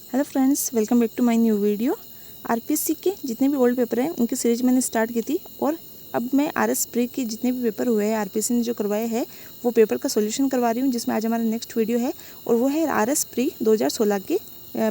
Hello friends, welcome back to my new video. RPSC के जितने भी ओल्ड पेपर हैं उनकी सीरीज मैंने स्टार्ट की थी और अब मैं आरएस प्री के जितने भी पेपर हुए हैं आरपीएससी ने जो करवाए हैं वो पेपर का सॉल्यूशन करवा रही हूँ, जिसमें आज हमारा नेक्स्ट वीडियो है और वो है आरएस प्री 2016 के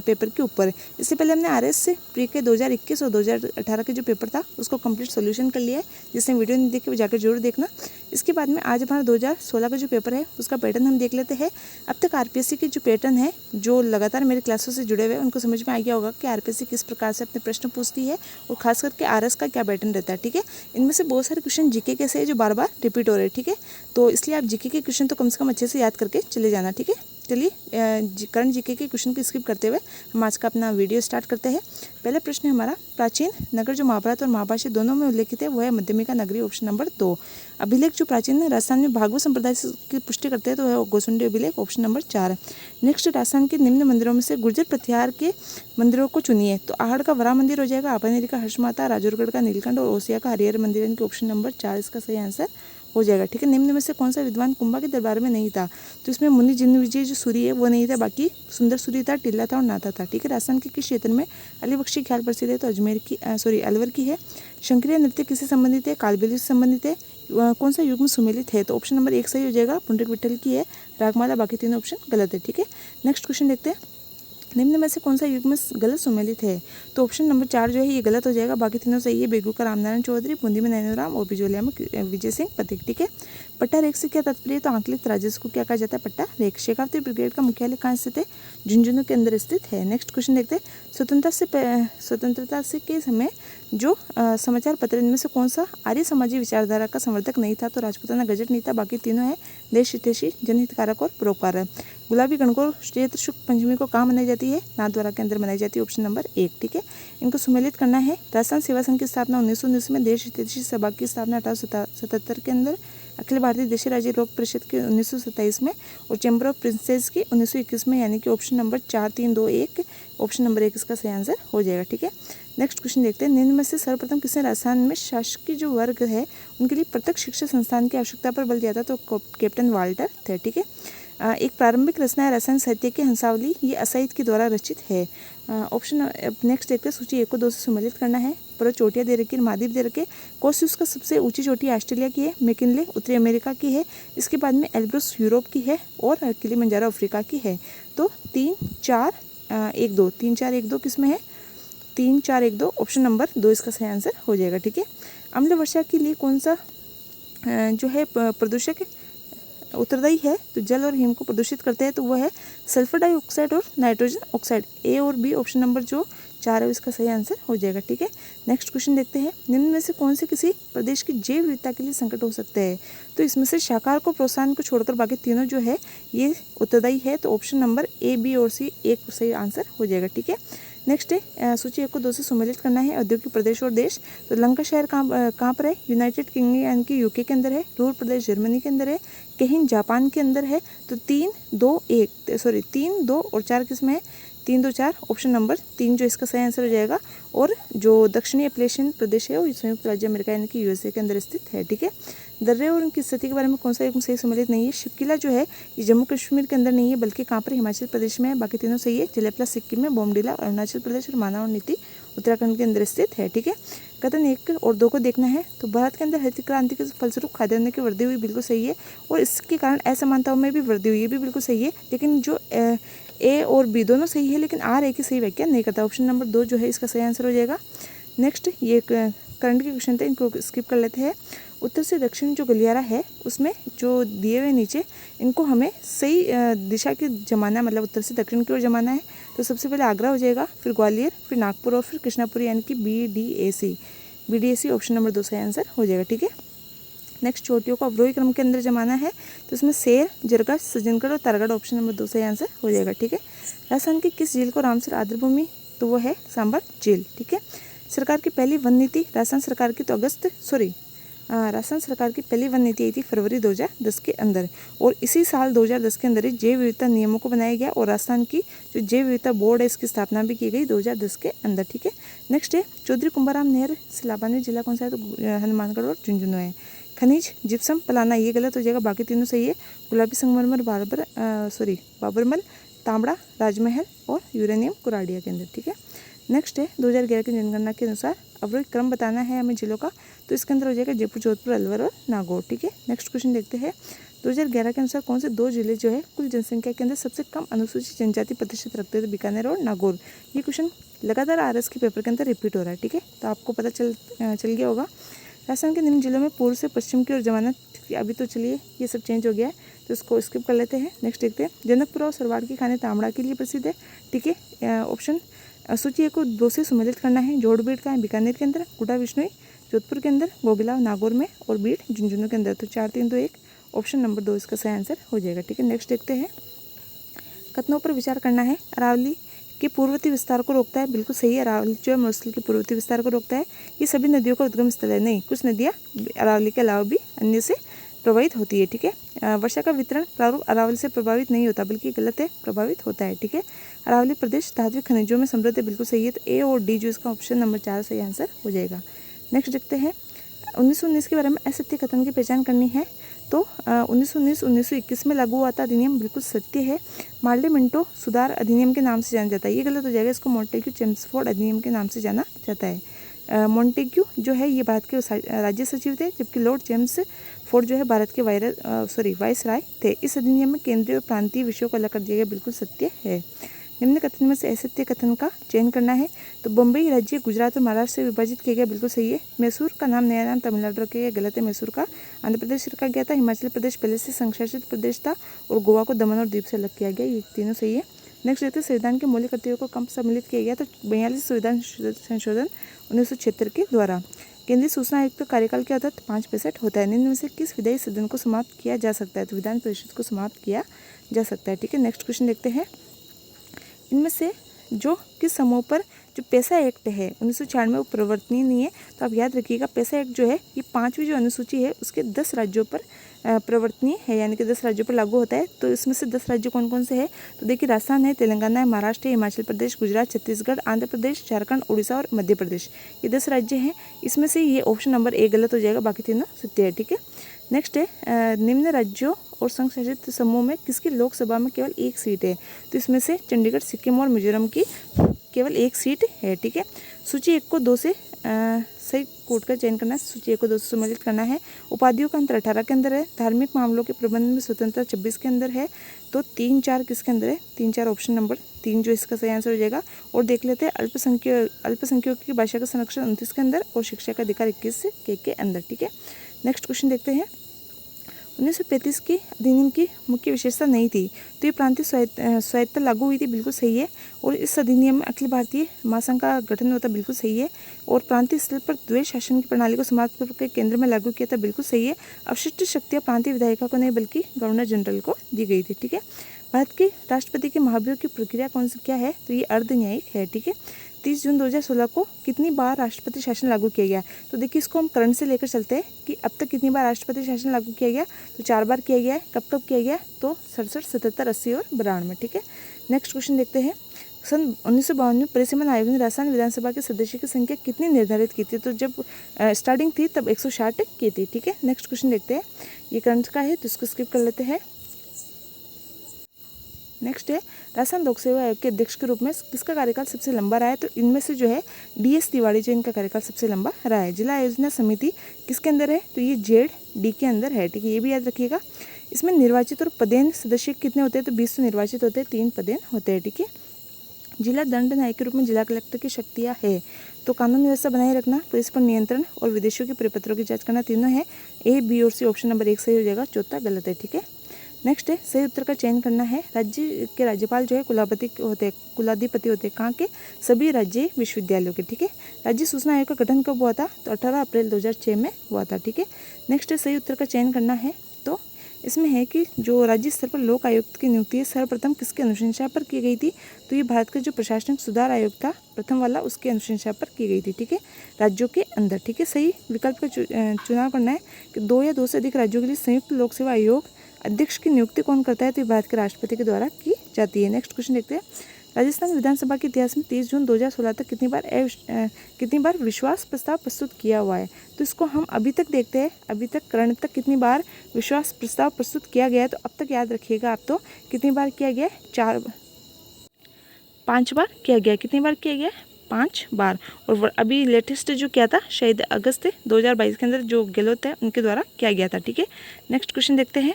पेपर के ऊपर। इससे पहले हमने आरएस प्री के 2021 और 2018 के जो पेपर था उसको कंप्लीट सॉल्यूशन कर लिया है। जिसने वीडियो नहीं देखी वो जाकर जरूर देखना। इसके बाद में आज हमारा 2016 का जो पेपर है उसका पैटर्न हम देख लेते हैं। अब तक आरपीएससी के जो पैटर्न है, जो लगातार मेरे क्लासों से जुड़े हुए हैं उनको समझ में आ गया होगा कि आरपीएससी किस प्रकार से अपने प्रश्न पूछती है और खास करके आरएस का क्या पैटर्न रहता है। ठीक है, इनमें से बहुत सारे क्वेश्चन जीके के से जो बार बार रिपीट हो रहे हैं। ठीक है, तो इसलिए आप जीके के क्वेश्चन तो कम से कम अच्छे से याद करके चले जाना। ठीक है, चलिए करंट जीके के क्वेश्चन को स्किप करते हुए हम आज का अपना वीडियो स्टार्ट करते हैं। पहला प्रश्न है हमारा, प्राचीन नगर जो महाभारत और महाभाष्य दोनों में उल्लेखित है वो है मध्यमिका नगरी, ऑप्शन नंबर 2। अभिलेख जो प्राचीन है राजस्थान में भागवत संप्रदाय की पुष्टि करते हैं तो है गोसुंडी अभिलेख, ऑप्शन नंबर 4। नेक्स्ट, राजस्थान के निम्न मंदिरों में से गुर्जर प्रत्याहार के मंदिरों को चुनिए। तो आहड़ का वरा मंदिर हो जाएगा, आपानेरी का हर्ष माता, राजौरगढ़ का नीलकंठ और ओसिया का हरिहर मंदिर, इनके ऑप्शन नंबर 4 इसका सही आंसर हो जाएगा। ठीक है, निम्न में से कौन सा विद्वान कुंभा के दरबार में नहीं था? तो इसमें मुनि जिन्नविजय जो सूरी है वो नहीं था, बाकी सुंदर सूरी था, टिल्ला था और नाथा था। ठीक है, राजस्थान के किस क्षेत्र में अलीबख्शी ख्याल प्रसिद्ध है? तो अजमेर की अलवर की है। शंकरीय नृत्य किससे संबंधित है? कालबेली से संबंधित है। कौन सा युग में सुमेलित है? तो ऑप्शन नंबर 1 सही हो जाएगा, पुंडरीक विठल की है। रागमाला, बाकी तीनों ऑप्शन गलत है। ठीक है, नेक्स्ट क्वेश्चन देखते हैं, निम्न में से कौन सा युग में गलत सुमेलित है? तो ऑप्शन नंबर 4 जो है ये गलत हो जाएगा, बाकी तीनों सही है। बेगू का रामनारायण चौधरी, बूंदी में नैनूराम और बिजोलिया में विजय सिंह पथिक। ठीक है, पट्टा रेख से क्या तात्पर्य है? तो आंकलिक राजस्व को क्या कहा जाता है? पट्टा रेख। शेखावती ब्रिगेड का मुख्यालय कहाँ स्थित है? झुंझुनू के अंदर स्थित है। नेक्स्ट क्वेश्चन देखते हैं, स्वतंत्रता से के समय जो समाचार पत्र इनमें से कौन सा आर्य समाजी विचारधारा का समर्थक नहीं था? तो राजपूताना गजट नहीं था, बाकी तीनों है देश हितैषी, जनहितकारक और परोपकार। गुलाबी गणगौर चैत्र शुक्ल पंचमी को कहाँ मनाई जाती है? नाथद्वारा के अंदर मनाई जाती है, ऑप्शन नंबर 1। ठीक है, इनको सुमेलित करना है। राजस्थान सेवा संघ की स्थापना 1919 में, देश हितैषी सभा की स्थापना 1877 के अंदर, अखिल भारतीय देशी राज्य लोक परिषद के 1927 में और चैम्बर ऑफ प्रिंसेस की 1921 में, यानी कि ऑप्शन नंबर 4 3 2 1 ऑप्शन नंबर 1 इसका सही आंसर हो जाएगा। ठीक है, नेक्स्ट क्वेश्चन देखते हैं, निम्न में से सर्वप्रथम किसने राजस्थान में शासकीय जो वर्ग है उनके लिए प्रत्यक्ष शिक्षा संस्थान की आवश्यकता पर बल दिया था? तो कैप्टन वाल्टर थे। ठीक है, एक प्रारंभिक रचना है रसायन साहित्य की हंसावली, ये असाइद के द्वारा रचित है। ऑप्शन नेक्स्ट देखते हैं, सूची 1 को 2 से सुमेलित करना है। पर चोटियाँ दे रखी, महाद्वीप दे रखे। कोर्सियस का सबसे ऊंची चोटी ऑस्ट्रेलिया की है, मैकिनले उत्तरी अमेरिका की है, इसके बाद में एल्ब्रुस यूरोप की है और किलिमंजारो अफ्रीका की है। तो 3 4 1 2 3 4 1 2 किस में है? 3 4 1 2 ऑप्शन नंबर 2 इसका सही आंसर हो जाएगा। ठीक है, अम्ल वर्षा के लिए कौन सा जो है प्रदूषक उत्तरदायी है? तो जल और हिम को प्रदूषित करते हैं तो वह है सल्फर डाइऑक्साइड और नाइट्रोजन ऑक्साइड। ए और बी ऑप्शन नंबर जो 4 है इसका सही आंसर हो जाएगा। ठीक है, नेक्स्ट क्वेश्चन देखते हैं, निम्न में से कौन से किसी प्रदेश की जैव विविधता के लिए संकट हो सकते हैं? तो इसमें से शाकाहार को प्रोत्साहन को छोड़कर बाकी तीनों जो है ये उत्तरदायी है, तो ऑप्शन नंबर ए बी और सी एक सही आंसर हो जाएगा। ठीक है, नेक्स्ट है सूची 1 को 2 से सुमेलित करना है। औद्योगिक प्रदेश और देश, तो लंका शहर कहाँ पर है? यूनाइटेड किंगडम यानी कि यूके के अंदर है। रूर प्रदेश जर्मनी के अंदर है। कहीं जापान के अंदर है। तो 3 2 और 4 किस में है? 3 2 4 ऑप्शन नंबर 3 जो इसका सही आंसर हो जाएगा। और जो दक्षिणी एप्लेशियन प्रदेश है वो संयुक्त राज्य अमेरिका यानी कि यूएसए के अंदर स्थित है। ठीक है, दर्रे और उनकी स्थिति के बारे में कौन सा एक सही सम्मिलित नहीं है? शिवकिला जो है ये जम्मू कश्मीर के अंदर नहीं है, बल्कि कहाँ पर? हिमाचल प्रदेश में है, बाकी तीनों सही है। जलेपला सिक्किम में, बोमडिला अरुणाचल प्रदेश और मानव नीति उत्तराखंड के अंदर स्थित है। ठीक है, कथन 1 और 2 को देखना है। तो भारत के अंदर हरित क्रांति के फलस्वरूप खाद्यान्न की वृद्धि हुई, बिल्कुल सही है, और इसके कारण असमानताओं में भी वृद्धि हुई, ये भी बिल्कुल सही है। लेकिन जो ए और बी दोनों सही है, लेकिन आर ए की सही व्याख्या नहीं करता। ऑप्शन नंबर 2 जो है इसका सही आंसर हो जाएगा। नेक्स्ट, ये करंट के क्वेश्चन थे, इनको स्किप कर लेते हैं। उत्तर से दक्षिण जो गलियारा है उसमें जो दिए हुए नीचे इनको हमें सही दिशा की जमाना है, मतलब उत्तर से दक्षिण की ओर जमाना है। तो सबसे पहले आगरा हो जाएगा, फिर ग्वालियर, फिर नागपुर और फिर कृष्णापुरी, यानी कि BDAC ऑप्शन नंबर 2 सही आंसर हो जाएगा। ठीक है, नेक्स्ट, चोटियों को अवरोही क्रम के अंदर जमाना है, तो उसमें शेर, जरगा, सज्जनगढ़ और तारागढ़ ऑप्शन नंबर 2 सही आंसर हो जाएगा। ठीक है, राजस्थान की किस झील को रामसर आर्द्रभूमि? तो वो है सांबर झील। ठीक है, सरकार की पहली वन नीति राजस्थान सरकार की, तो राजस्थान सरकार की पहली वन नीति आई थी फरवरी 2010 के अंदर, और इसी साल 2010 के अंदर ही जैव विविधता नियमों को बनाया गया और राजस्थान की जो जैव विविधता बोर्ड है इसकी स्थापना भी की गई 2010 के अंदर। ठीक है, नेक्स्ट है चौधरी कुंभाराम नहर से लाभान्वित जिला कौन सा है? तो हनुमानगढ़ और झुंझुनू है। खनिज जिप्सम पलाना ये गलत हो जाएगा, बाकी तीनों सही है। गुलाबी संगमरमर बाबरमल तांबड़ा राजमहल और यूरेनियम कुराडिया के अंदर, ठीक है। नेक्स्ट है 2011 की जनगणना के अनुसार अवरोही क्रम बताना है हमें जिलों का, तो इसके अंदर हो जाएगा जयपुर, जोधपुर, अलवर और नागौर, ठीक है। नेक्स्ट क्वेश्चन देखते हैं 2011 के अनुसार कौन से 2 जिले जो है कुल जनसंख्या के अंदर सबसे कम अनुसूचित जनजाति प्रतिशत रखते हैं, तो बीकानेर और नागौर। ये क्वेश्चन लगातार आरएस के पेपर के अंदर रिपीट हो रहा है, ठीक है, तो आपको पता चल गया होगा। राजस्थान के निम्न जिलों में पूर्व से पश्चिम की ओर जमानत, अभी तो चलिए ये सब चेंज हो गया है तो इसको स्किप कर लेते हैं। नेक्स्ट देखते हैं जनकपुर और सरवाड़ की खाने तांबड़ा के लिए प्रसिद्ध है, ठीक है। ऑप्शन सूची को 2 से सम्मिलित करना है। जोड़बीड़ का है बीकानेर के अंदर, गुड़ा विष्णुई जोधपुर के अंदर, गोगिला नागौर में और बीड़ झुंझुनू के अंदर। तो 4, 3, 2, 1 ऑप्शन नंबर 2 इसका सही आंसर हो जाएगा, ठीक है। नेक्स्ट देखते हैं कथनों पर विचार करना है। अरावली के पूर्ववर्ती विस्तार को रोकता है, बिल्कुल सही है। अरावली जो है मरुस्थल के पूर्ववर्ती विस्तार को रोकता है। ये सभी नदियों का उद्गम स्थल है, नहीं, कुछ नदियाँ अरावली के अलावा भी अन्य से प्रभावित होती है, ठीक है। वर्षा का वितरण प्रारूप अरावली से प्रभावित नहीं होता, बल्कि गलत है, प्रभावित होता है, ठीक है। अरावली प्रदेश धात्विक खनिजों में समृद्ध है, बिल्कुल सही है। तो ए और डी जो इसका ऑप्शन नंबर 4 सही आंसर हो जाएगा। नेक्स्ट देखते हैं 1919 के बारे में असत्य कथन की पहचान करनी है। तो 1919 में लागू हुआ था अधिनियम, बिल्कुल सत्य है। मार्ले मिंटो सुधार अधिनियम के नाम से जाना जाता है, ये गलत हो जाएगा। इसको मॉन्टेग्यू चेम्सफोर्ड अधिनियम के नाम से जाना जाता है। मॉन्टेग्यू जो है ये भारत के राज्य सचिव थे, जबकि लॉर्ड जेम्स फोर्ड जो है भारत के वाइसराय थे। इस अधिनियम में केंद्रीय और प्रांतीय विषयों को अलग कर दिया गया, बिल्कुल सत्य है। निम्न कथन में से असत्य कथन का चयन करना है। तो बम्बई राज्य गुजरात और महाराष्ट्र से विभाजित किया गया, बिल्कुल सही है। मैसूर का नाम नया नाम तमिलनाडु रखा गया, गलत है। मैसूर का आंध्र प्रदेश रखा गया था। हिमाचल प्रदेश पहले से संशासित प्रदेश था और गोवा को दमन और दीप से अलग किया गया, ये तीनों सही है। नेक्स्ट देखते हैं संविधान के मौलिक कर्तव्यों को कब सम्मिलित किया गया, तो 42 संविधान संशोधन 1976 के द्वारा। केंद्रीय सूचना आयुक्त का कार्यकाल क्या होता है, 5% होता है। निम्न में से किस विधायी सदन को समाप्त किया जा सकता है, तो विधान परिषद को समाप्त किया जा सकता है, ठीक है। नेक्स्ट क्वेश्चन देखते हैं इनमें से जो किस समूह पर जो पैसा एक्ट है 1996 वो प्रवर्तनीय नहीं है, तो आप याद रखिएगा पैसा एक्ट जो है ये 5वीं जो अनुसूची है उसके 10 राज्यों पर प्रवर्तनीय है, यानी कि 10 राज्यों पर लागू होता है। तो इसमें से 10 राज्य कौन कौन से हैं, तो देखिए राजस्थान है, तेलंगाना है, महाराष्ट्र है, हिमाचल प्रदेश, गुजरात, छत्तीसगढ़, आंध्र प्रदेश, झारखंड, उड़ीसा और मध्य प्रदेश, ये 10 राज्य हैं। इसमें से ये ऑप्शन नंबर 1 गलत हो जाएगा, बाकी तीनों सत्य है, ठीक है। नेक्स्ट है निम्न राज्यों और संघ शासित समूह में किसकी लोकसभा में केवल 1 सीट है, तो इसमें से चंडीगढ़, सिक्किम और मिजोरम की केवल 1 सीट है, ठीक है। सूची 1 को 2 से सही कोड का चयन करना है, सूची 1 को 2 से सम्मिलित करना है। उपाधियों का अंतर 18 के अंदर है। धार्मिक मामलों के प्रबंध में स्वतंत्रता 26 के अंदर है। तो 3, 4 किसके अंदर है, 3, 4 ऑप्शन नंबर 3 जो इसका सही आंसर हो जाएगा। और देख लेते हैं अल्पसंख्यकों की भाषा का संरक्षण 29 के अंदर और शिक्षा का अधिकार 21 के अंदर, ठीक है। नेक्स्ट क्वेश्चन देखते हैं 1935 की अधिनियम की मुख्य विशेषता नहीं थी, तो ये प्रांतीय स्वायत्तता लागू हुई थी, बिल्कुल सही है। और इस अधिनियम में अखिल भारतीय महासंघ का गठन होता, बिल्कुल सही है। और प्रांतीय स्तर पर द्वैध शासन की प्रणाली को समाप्त करके केंद्र में लागू किया था, बिल्कुल सही है। अवशिष्ट शक्तियाँ प्रांतीय विधायिका को नहीं बल्कि गवर्नर जनरल को दी गई थी, ठीक है। भारत के राष्ट्रपति के महाभियोग की प्रक्रिया कौन सी क्या है, तो ये अर्ध न्यायिक है, ठीक है। 30 जून 2016 को कितनी बार राष्ट्रपति शासन लागू किया गया, तो देखिए इसको हम करंट से लेकर चलते हैं कि अब तक कितनी बार राष्ट्रपति शासन लागू किया गया, तो 4 बार किया गया है। कब कब किया गया, तो 67, 77, 80 और 92, ठीक है। नेक्स्ट क्वेश्चन देखते हैं सन 1952 में परिसीमन आयोग ने राजस्थान विधानसभा के सदस्य की संख्या कितनी निर्धारित की थी, तो जब स्टार्टिंग थी तब 160 की थी, ठीक है। नेक्स्ट क्वेश्चन देखते हैं, ये करंट का है तो इसको स्किप कर लेते हैं। नेक्स्ट है राजस्थान लोक सेवा आयोग के अध्यक्ष के रूप में किसका कार्यकाल सबसे लंबा रहा है, तो इनमें से जो है DS तिवारी जो इनका कार्यकाल सबसे लंबा रहा है। जिला आयोजना समिति किसके अंदर है, तो ये ZD के अंदर है, ठीक है, ये भी याद रखिएगा। इसमें निर्वाचित और पदेन सदस्य कितने होते हैं, तो 20 निर्वाचित होते हैं, 3 पदेन होते हैं, ठीक है। जिला दंड नायक के रूप में जिला कलेक्टर की शक्तियाँ है, तो कानून व्यवस्था बनाए रखना, पुलिस पर नियंत्रण और विदेशियों के प्रपत्रों की जांच करना, तीनों है। A, B और C ऑप्शन नंबर 1 सही हो जाएगा, चौथा गलत है, ठीक है। नेक्स्ट है सही उत्तर का चयन करना है। राज्य के राज्यपाल जो है कुलाधिपति होते हैं, कहाँ के, सभी राज्य विश्वविद्यालयों के, ठीक है। राज्य सूचना आयोग का गठन कब हुआ था, तो 18 अप्रैल 2006 में हुआ था, ठीक है। नेक्स्ट है सही उत्तर का चयन करना है, तो इसमें है कि जो राज्य स्तर पर लोक आयुक्त की नियुक्ति सर्वप्रथम किसके अनुशंसा पर की गई थी, तो ये भारत का जो प्रशासनिक सुधार आयोग था प्रथम वाला, उसके अनुशंसा पर की गई थी, ठीक है, राज्यों के अंदर, ठीक है। सही विकल्प का चुनाव करना है कि 2 या 2 से अधिक राज्यों के लिए संयुक्त लोक सेवा आयोग अध्यक्ष की नियुक्ति कौन करता है, तो भारत के राष्ट्रपति के द्वारा की जाती है। नेक्स्ट क्वेश्चन देखते हैं राजस्थान विधानसभा के इतिहास में 30 जून 2016 तक कितनी बार विश्वास प्रस्ताव प्रस्तुत किया हुआ है, तो इसको हम अभी तक देखते हैं। अभी तक करंट तक कितनी बार विश्वास प्रस्ताव प्रस्तुत किया गया है, तो अब तक याद रखिएगा आप, तो कितनी बार किया गया है, 5 बार किया गया। कितनी बार किया गया? 5 बार। और अभी लेटेस्ट जो किया था शायद अगस्त 2022 के अंदर जो गहलोत है उनके द्वारा किया गया था। ठीक है, नेक्स्ट क्वेश्चन देखते हैं।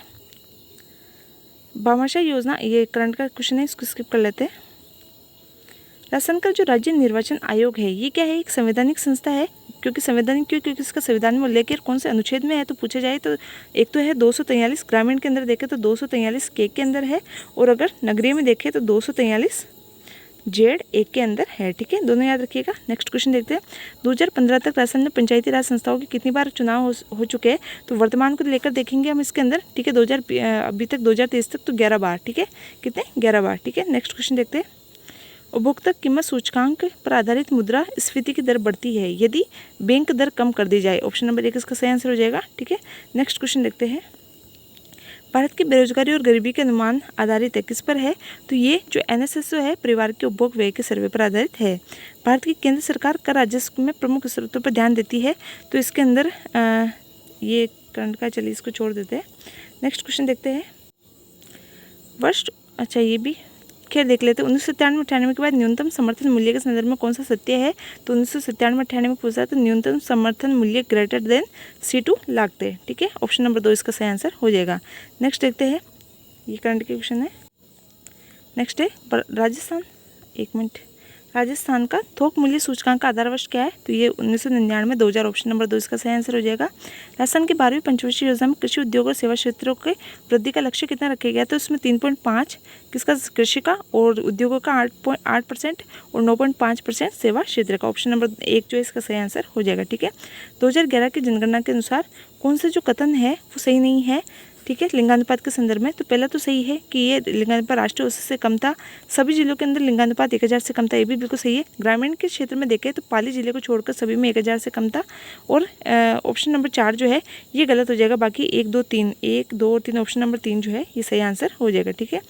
भामाशाह योजना, ये करंट का क्वेश्चन है, इसको स्किप कर लेते हैं। राजस्थान का जो राज्य निर्वाचन आयोग है ये क्या है? एक संवैधानिक संस्था है। क्योंकि संवैधानिक क्योंकि इसका संविधान में उल्लेख कौन से अनुच्छेद में है तो पूछा जाए तो एक तो है 243, ग्रामीण के अंदर देखें तो 243 के अंदर है, और अगर नगरीय में देखें तो 243 जेड एक के अंदर है। ठीक है, दोनों याद रखिएगा। नेक्स्ट क्वेश्चन देखते हैं। 2015 तक राजस्थान में पंचायती राज संस्थाओं के कितनी बार चुनाव हो चुके हैं? तो वर्तमान को लेकर देखेंगे हम इसके अंदर। ठीक है, अभी तक 2023 तक तो 11 बार। ठीक है, कितने? 11 बार। ठीक है, नेक्स्ट क्वेश्चन देखते हैं। उपभोक्ता कीमत सूचकांक पर आधारित मुद्रा स्फीति की दर बढ़ती है यदि बैंक दर कम कर दी जाए। ऑप्शन नंबर 1 इसका सही आंसर हो जाएगा। ठीक है, नेक्स्ट क्वेश्चन देखते हैं। भारत की बेरोजगारी और गरीबी के अनुमान आधारित है, किस पर है? तो ये जो NSSO है परिवार के उपभोग व्यय के सर्वे पर आधारित है। भारत की केंद्र सरकार कर राजस्व में प्रमुख स्रोतों पर ध्यान देती है, तो इसके अंदर ये करंट का, चलिए इसको छोड़ देते हैं। नेक्स्ट क्वेश्चन देखते हैं। अच्छा ये भी खैर देख लेते हैं। 1997-98 के बाद न्यूनतम समर्थन मूल्य के संदर्भ में कौन सा सत्य है? तो 1997-98 में पूछा तो न्यूनतम समर्थन मूल्य ग्रेटर देन C2 लाख थे। ठीक है, ऑप्शन नंबर 2 इसका सही आंसर हो जाएगा। नेक्स्ट देखते हैं, ये करंट के क्वेश्चन है। नेक्स्ट है राजस्थान, एक मिनट, राजस्थान का थोक मूल्य सूचकांक का आधार वर्ष क्या है? तो ये 1999 2000, ऑप्शन नंबर 2 इसका सही आंसर हो जाएगा। राजस्थान की 12वीं पंचवर्षीय योजना में कृषि उद्योग और सेवा क्षेत्रों के वृद्धि का लक्ष्य कितना रखा गया? तो इसमें 3.5 किसका? कृषि का, और उद्योगों का 8.8% और 9.5% सेवा क्षेत्र का। ऑप्शन नंबर 1 जो है इसका सही आंसर हो जाएगा। ठीक है, 2011 की जनगणना के अनुसार कौन सा जो कथन है वो सही नहीं है? ठीक है, लिंगानुपात के संदर्भ में तो पहला तो सही है कि ये लिंगानुपात राष्ट्रीय औसत से कम था। सभी जिलों के अंदर लिंगानुपात 1000 से कम था, ये भी बिल्कुल सही है। ग्रामीण के क्षेत्र में देखें तो पाली जिले को छोड़कर सभी में 1000 से कम था। और ऑप्शन नंबर 4 जो है ये गलत हो जाएगा। बाकी 1 2 3 ऑप्शन नंबर 3 जो है ये सही आंसर हो जाएगा। ठीक है,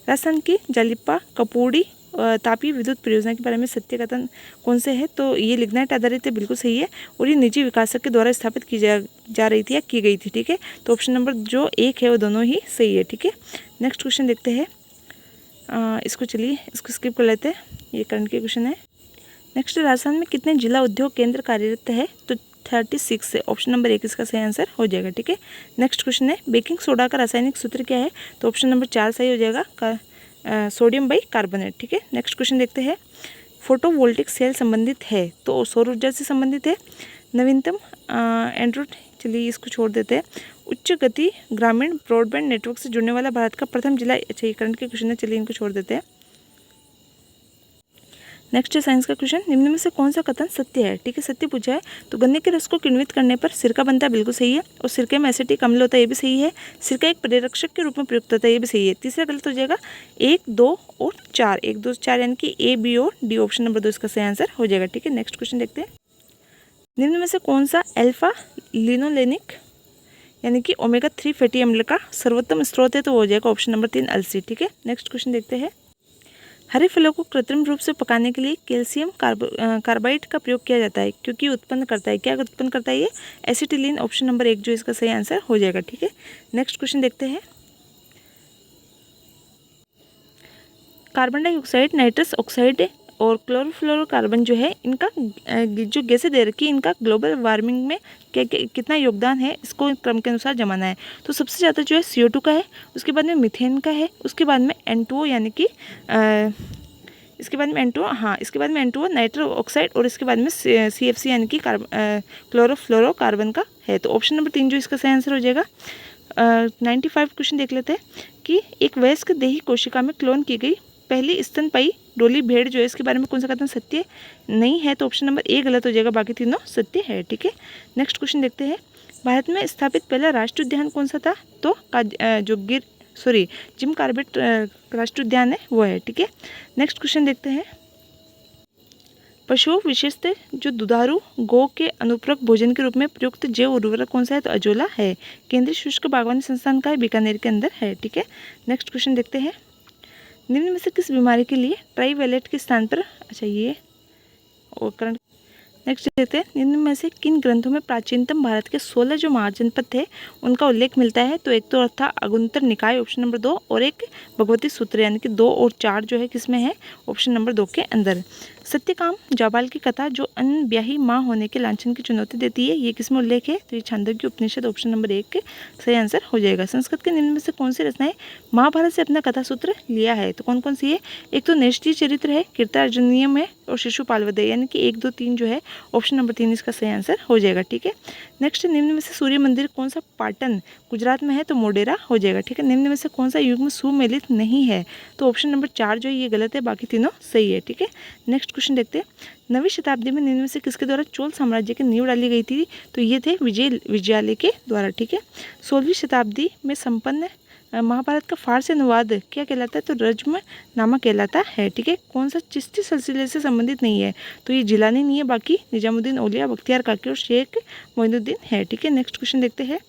राजस्थान की जालिपा कपूड़ी तापीय विद्युत परियोजना के बारे में सत्य कथन कौन से है? तो ये लिग्नाइट आधारित है, बिल्कुल सही है, और ये निजी विकासक के द्वारा स्थापित की जा रही थी या की गई थी। ठीक है, तो ऑप्शन नंबर जो 1 है वो दोनों ही सही है। ठीक है, नेक्स्ट क्वेश्चन देखते हैं। इसको स्किप कर लेते हैं, ये करंट के क्वेश्चन है। नेक्स्ट, राजस्थान में कितने जिला उद्योग केंद्र कार्यरत है? तो 36 है, ऑप्शन नंबर 1 इसका सही आंसर हो जाएगा। ठीक है, नेक्स्ट क्वेश्चन है। बेकिंग सोडा का रासायनिक सूत्र क्या है? तो ऑप्शन नंबर 4 सही हो जाएगा, सोडियम बाइकार्बोनेट। ठीक है, नेक्स्ट क्वेश्चन देखते हैं। फोटोवोल्टिक सेल संबंधित है तो सौर ऊर्जा से संबंधित है। नवीनतम एंड्रॉइड, चलिए इसको छोड़ देते हैं। उच्च गति ग्रामीण ब्रॉडबैंड नेटवर्क से जुड़ने वाला भारत का प्रथम जिला, अच्छा ये करंट के क्वेश्चन है, चलिए इनको छोड़ देते हैं। नेक्स्ट है साइंस का क्वेश्चन। निम्न में से कौन सा कथन सत्य है? ठीक है, सत्य पूछा है तो गन्ने के रस को किण्वित करने पर सिरका बनता है, बिल्कुल सही है। और सिरके में एसिटिक अम्ल होता है, ये भी सही है। सिरका एक परिरक्षक के रूप में प्रयुक्त होता है, ये भी सही है। तीसरा गलत हो जाएगा 1 2 और 4, 1 2 4 यानी कि A B और D, ऑप्शन नंबर 2 इसका सही आंसर हो जाएगा। ठीक है, नेक्स्ट क्वेश्चन देखते हैं। निम्न में से कौन सा अल्फा लिनोलेनिक यानी कि ओमेगा 3 फैटी अम्ल का सर्वोत्तम स्रोत है? तो हो जाएगा ऑप्शन नंबर 3 अलसी। ठीक है, नेक्स्ट क्वेश्चन देखते हैं। हरे फलों को कृत्रिम रूप से पकाने के लिए कैल्शियम कार्बाइड का प्रयोग किया जाता है क्योंकि उत्पन्न करता है, क्या उत्पन्न करता है? ये एसिटिलीन, ऑप्शन नंबर 1 जो इसका सही आंसर हो जाएगा। ठीक है, नेक्स्ट क्वेश्चन देखते हैं। कार्बन डाइऑक्साइड, नाइट्रस ऑक्साइड और क्लोरोफ्लोरोकार्बन जो है इनका जो गैसें दे रखी है, इनका ग्लोबल वार्मिंग में कितना योगदान है, इसको क्रम के अनुसार जमाना है। तो सबसे ज़्यादा जो है CO2 का है, उसके बाद में मीथेन का है, उसके बाद में N2O यानी कि इसके बाद में N2O नाइट्रो ऑक्साइड, और इसके बाद में CFC यानी कि क्लोरोफ्लोरोकार्बन का है। तो ऑप्शन नंबर 3 जो इसका सही आंसर हो जाएगा। 95 क्वेश्चन देख लेते हैं कि एक वयस्क देही कोशिका में क्लोन की गई पहली स्तनपायी डोली भेड़ जो है इसके बारे में कौन सा कथन सत्य नहीं है? तो ऑप्शन नंबर 1 गलत हो जाएगा, बाकी तीनों सत्य है। ठीक है, नेक्स्ट क्वेश्चन देखते हैं। भारत में स्थापित पहला राष्ट्रीय उद्यान कौन सा था? तो जिम कॉर्बेट राष्ट्रीय उद्यान है वो है। ठीक है, नेक्स्ट क्वेश्चन देखते हैं। पशुओं विशेषतः जो दुधारू गौ के अनुपूरक भोजन के रूप में प्रयुक्त जैव उर्वरक कौन सा है? तो अजोला है। केंद्रीय शुष्क बागवानी संस्थान का है, बीकानेर के अंदर है। ठीक है, नेक्स्ट क्वेश्चन देखते हैं। निम्न में से किस बीमारी के लिए ट्राइवेलेट के स्थान पर, अच्छा ये और करंट नेक्स्ट देखते हैं, निम्न में से किन ग्रंथों में प्राचीनतम भारत के 16 जो महाजनपद थे उनका उल्लेख मिलता है। तो एक तो था अगुंतर निकाय ऑप्शन नंबर 2, और एक भगवती सूत्र, यानी कि 2 और 4 जो है किसमें है, ऑप्शन नंबर 2 के अंदर। सत्यकाम जाबाल की कथा जो अनब्याही माँ होने के लांछन की चुनौती देती है, ये किसमें उल्लेख है, तो ये छांदोग्य उपनिषद ऑप्शन नंबर 1 सही आंसर हो जाएगा। संस्कृत के निम्न में से कौन सी रचनाएं महाभारत से अपना कथा सूत्र लिया है, तो कौन कौन सी है, एक तो नेष्टि चरित्र है, कीर्तार्जुनीयम है, और शिशुपालवधे, यानी कि 1, 2, 3 जो है ऑप्शन नंबर 3 इसका सही आंसर हो जाएगा। ठीक है, नेक्स्ट निम्न में से सूर्य मंदिर कौन सा पाटन गुजरात में है, तो मोडेरा हो जाएगा। ठीक है, निम्न में से कौन सा युग में सुमेलित नहीं है, तो ऑप्शन नंबर 4 जो है ये गलत है, बाकी तीनों सही है। ठीक है, नेक्स्ट क्वेश्चन देखते हैं, नवीं शताब्दी में निम्न में से किसके द्वारा चोल साम्राज्य की नींव डाली गई थी, तो ये थे विजयालय के द्वारा। ठीक है, 16वीं शताब्दी में संपन्न महाभारत का फारसी अनुवाद क्या कहलाता है, तो रज्म नामा कहलाता है। ठीक है, कौन सा चिश्ती सिलसिले से संबंधित नहीं है, तो ये जिलानी नहीं है, बाकी निजामुद्दीन औलिया, बख्तियार काकी और शेख मोइनुद्दीन है। ठीक है, नेक्स्ट क्वेश्चन देखते हैं,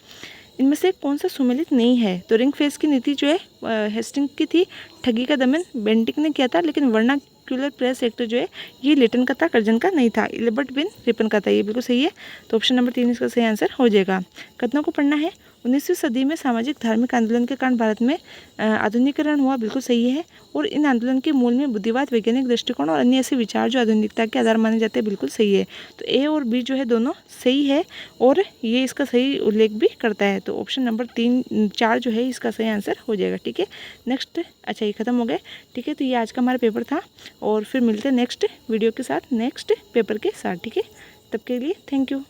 इनमें से कौन सा सुमेलित नहीं है, तो रिंग फेस की नीति जो है हेस्टिंग की थी, ठगी का दमन बेंटिक ने किया था, लेकिन वर्नाक्यूलर प्रेस एक्ट जो है ये लिटन का था, कर्जन का नहीं था, इलिबर्ट बिन रिपन का था। ये बिल्कुल सही है, तो ऑप्शन नंबर 3 इसका सही आंसर हो जाएगा। कथनों को पढ़ना है, 19वीं सदी में सामाजिक धार्मिक आंदोलन के कारण भारत में आधुनिकीकरण हुआ, बिल्कुल सही है, और इन आंदोलन के मूल में बुद्धिवाद, वैज्ञानिक दृष्टिकोण और अन्य ऐसे विचार जो आधुनिकता के आधार माने जाते हैं, बिल्कुल सही है। तो ए और बी जो है दोनों सही है, और ये इसका सही उल्लेख भी करता है, तो ऑप्शन नंबर 3, 4 जो है इसका सही आंसर हो जाएगा। ठीक है, नेक्स्ट, अच्छा ये खत्म हो गए। ठीक है, तो ये आज का हमारा पेपर था, और फिर मिलते हैं नेक्स्ट वीडियो के साथ, नेक्स्ट पेपर के साथ। ठीक है, तब के लिए थैंक यू।